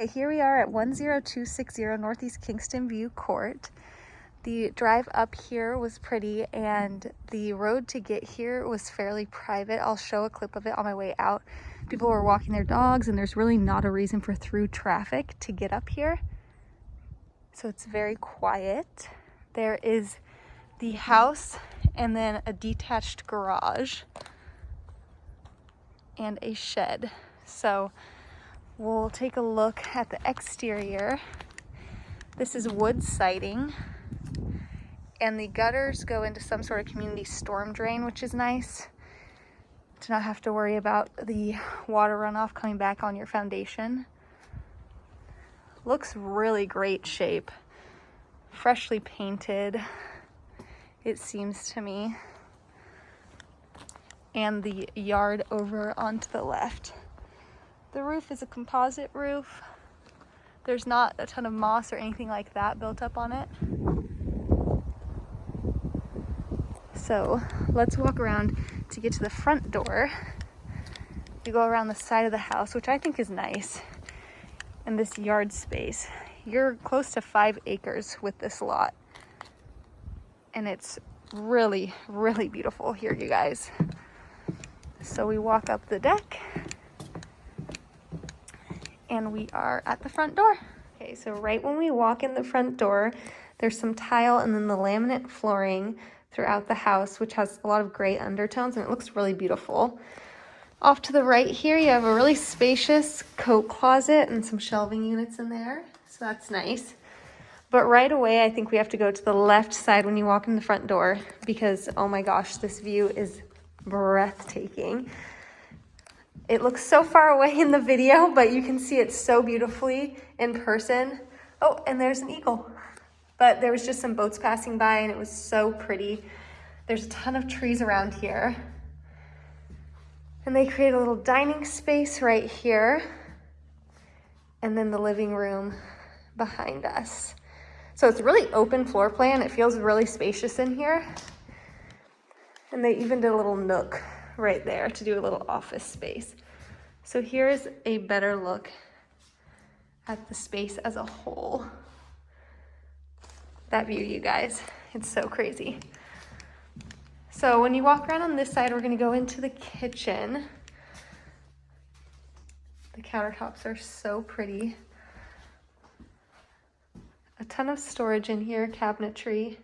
Okay, here we are at 10260 Northeast Kingston View Court. The drive up here was pretty and the road to get here was fairly private. I'll show a clip of it on my way out. People were walking their dogs and there's really not a reason for through traffic to get up here. So it's very quiet. There is the house and then a detached garage and a shed. So we'll take a look at the exterior. This is wood siding, and the gutters go into some sort of community storm drain, which is nice to not have to worry about the water runoff coming back on your foundation. Looks really great shape. Freshly painted, it seems to me. And the yard over onto the left. The roof is a composite roof. There's not a ton of moss or anything like that built up on it. So let's walk around to get to the front door. You go around the side of the house, which I think is nice. And this yard space. You're close to 5 acres with this lot. And it's really, really beautiful here, you guys. So we walk up the deck. And we are at the front door. Okay, so right when we walk in the front door, there's some tile and then the laminate flooring throughout the house, which has a lot of gray undertones and it looks really beautiful. Off to the right here, you have a really spacious coat closet and some shelving units in there, so that's nice. But right away, I think we have to go to the left side when you walk in the front door because, oh my gosh, this view is breathtaking. It looks so far away in the video, but you can see it so beautifully in person. Oh, and there's an eagle. But there was just some boats passing by and it was so pretty. There's a ton of trees around here. And they create a little dining space right here. And then the living room behind us. So it's really open floor plan. It feels really spacious in here. And they even did a little nook right there to do a little office space. So here's a better look at the space as a whole. That view, you guys, it's so crazy. So when you walk around on this side, we're gonna go into the kitchen. The countertops are so pretty. A ton of storage in here, cabinetry,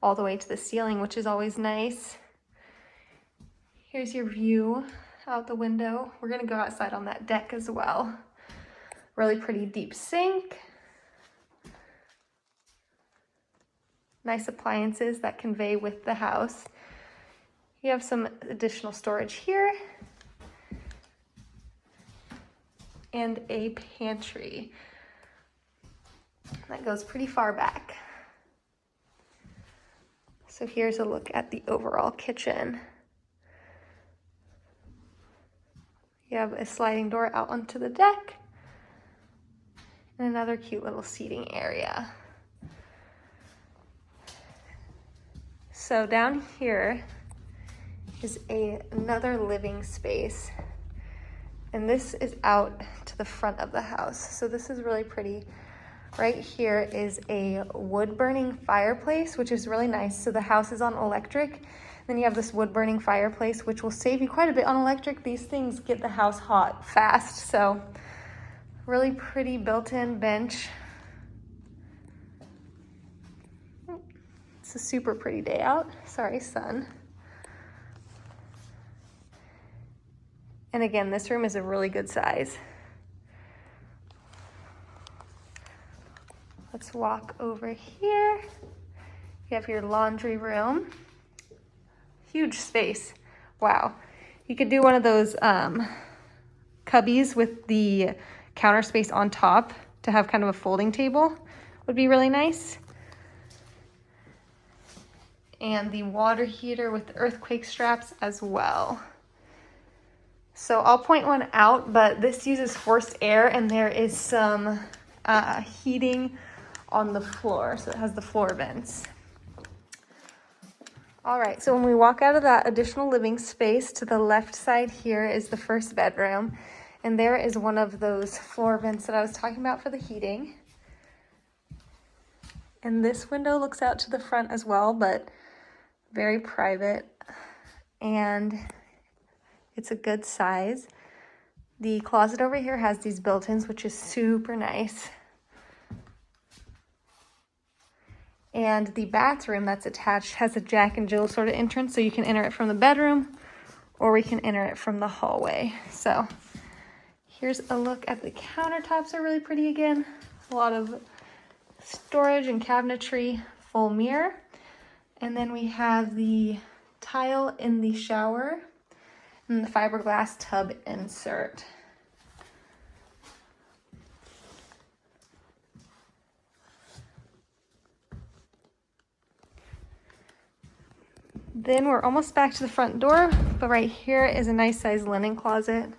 all the way to the ceiling, which is always nice. Here's your view out the window. We're gonna go outside on that deck as well. Really pretty deep sink. Nice appliances that convey with the house. You have some additional storage here. And a pantry that goes pretty far back. So here's a look at the overall kitchen. You have a sliding door out onto the deck and another cute little seating area. So down here is another living space, and this is out to the front of the house. So this is really pretty. Right here is a wood burning fireplace, which is really nice. So the house is on electric. Then you have this wood burning fireplace, which will save you quite a bit on electric. These things get the house hot fast. So really pretty built-in bench. It's a super pretty day out. Sorry, sun. And again, this room is a really good size. Let's walk over here. You have your laundry room. Huge space. Wow. You could do one of those cubbies with the counter space on top to have kind of a folding table. Would be really nice. And the water heater with the earthquake straps as well. So I'll point one out, but this uses forced air and there is some heating on the floor. So it has the floor vents. All right, so when we walk out of that additional living space, to the left side here is the first bedroom. And there is one of those floor vents that I was talking about for the heating. And this window looks out to the front as well, but very private. And it's a good size. The closet over here has these built-ins, which is super nice. And the bathroom that's attached has a Jack and Jill sort of entrance, so you can enter it from the bedroom or we can enter it from the hallway. So here's a look at the countertops, are really pretty again. A lot of storage and cabinetry, full mirror. And then we have the tile in the shower and the fiberglass tub insert. Then we're almost back to the front door, but right here is a nice size linen closet.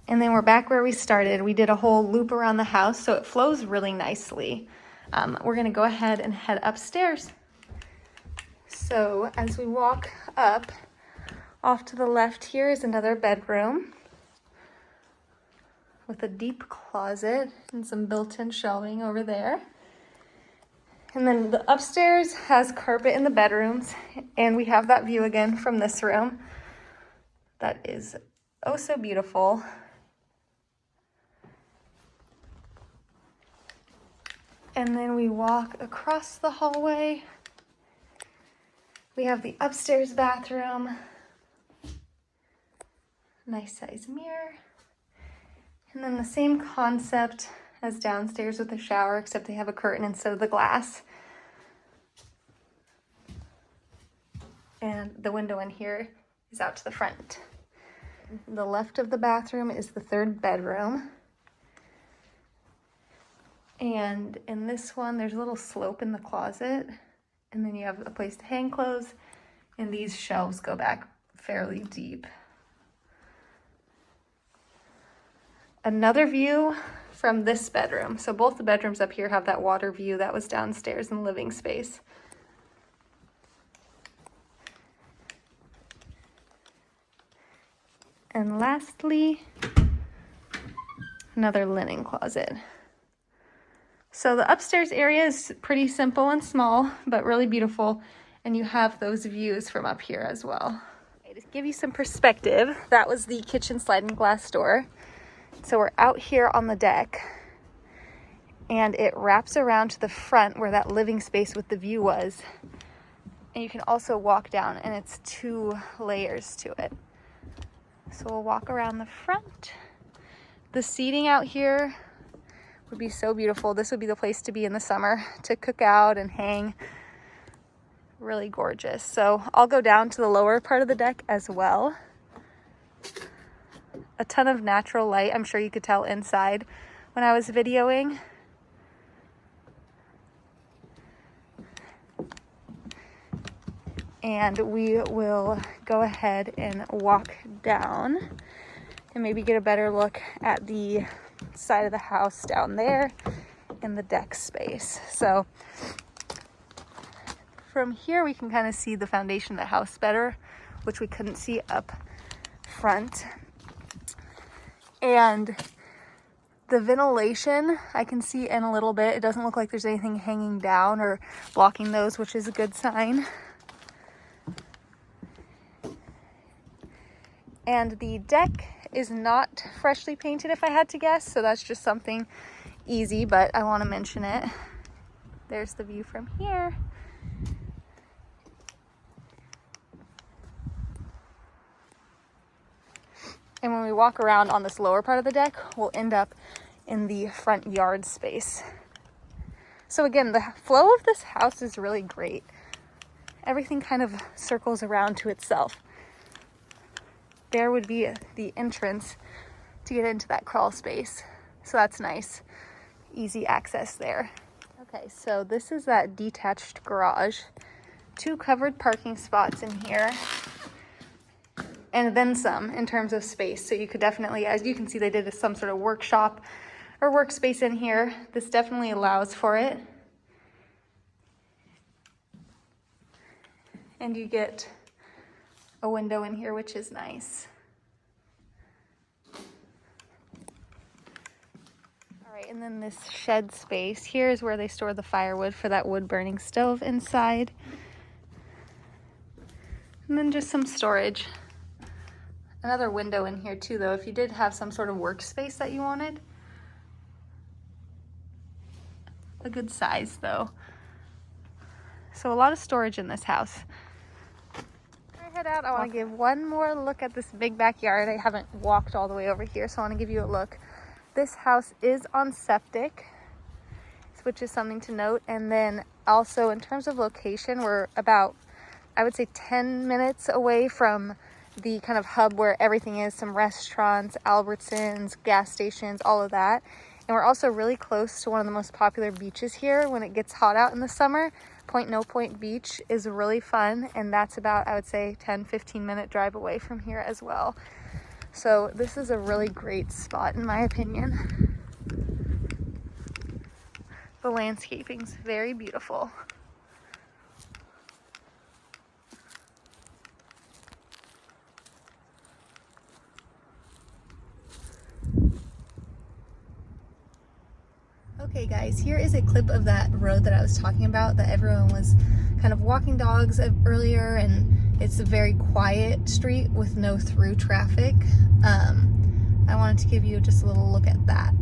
And then we're back where we started. We did a whole loop around the house, so it flows really nicely. We're gonna go ahead and head upstairs. So as we walk up, off to the left here is another bedroom with a deep closet and some built-in shelving over there. And then the upstairs has carpet in the bedrooms, and we have that view again from this room. That is oh so beautiful. And then we walk across the hallway. We have the upstairs bathroom. Nice size mirror. And then the same concept as downstairs with the shower, except they have a curtain instead of the glass. And the window in here is out to the front. The left of the bathroom is the third bedroom. And in this one, there's a little slope in the closet. And then you have a place to hang clothes. And these shelves go back fairly deep. Another view from this bedroom. So both the bedrooms up here have that water view that was downstairs in the living space. And lastly, another linen closet. So the upstairs area is pretty simple and small, but really beautiful. And you have those views from up here as well. Okay, to give you some perspective, that was the kitchen sliding glass door. So we're out here on the deck, and it wraps around to the front where that living space with the view was. And you can also walk down, and it's 2 layers to it. So we'll walk around the front. The seating out here would be so beautiful. This would be the place to be in the summer to cook out and hang. Really gorgeous. So I'll go down to the lower part of the deck as well. A ton of natural light. I'm sure you could tell inside when I was videoing. And we will go ahead and walk down and maybe get a better look at the side of the house down there in the deck space. So from here we can kind of see the foundation of the house better, which we couldn't see up front. And the ventilation I can see in a little bit. It doesn't look like there's anything hanging down or blocking those, which is a good sign. And the deck is not freshly painted, if I had to guess, so that's just something easy, but I want to mention it. There's the view from here. And when we walk around on this lower part of the deck, we'll end up in the front yard space. So again, the flow of this house is really great. Everything kind of circles around to itself. There would be the entrance to get into that crawl space. So that's nice. Easy access there. Okay, so this is that detached garage. 2 covered parking spots in here. And then some in terms of space. So you could definitely, as you can see, they did some sort of workshop or workspace in here. This definitely allows for it. And you get a window in here, which is nice. And then this shed space here is where they store the firewood for that wood burning stove inside. And then just some storage. Another window in here too though, if you did have some sort of workspace that you wanted. A good size though. So a lot of storage in this house. Before I head out, I want to give one more look at this big backyard. I haven't walked all the way over here, so I want to give you a look. This house is on septic, which is something to note. And then also in terms of location, we're about, I would say 10 minutes away from the kind of hub where everything is, some restaurants, Albertsons, gas stations, all of that. And we're also really close to one of the most popular beaches here when it gets hot out in the summer. Point No Point Beach is really fun, and that's about, I would say, 10-15 minute drive away from here as well. So this is a really great spot in my opinion. The landscaping's very beautiful. Okay guys, here is a clip of that road that I was talking about that everyone was kind of walking dogs earlier, and it's a very quiet street with no through traffic. I wanted to give you just a little look at that.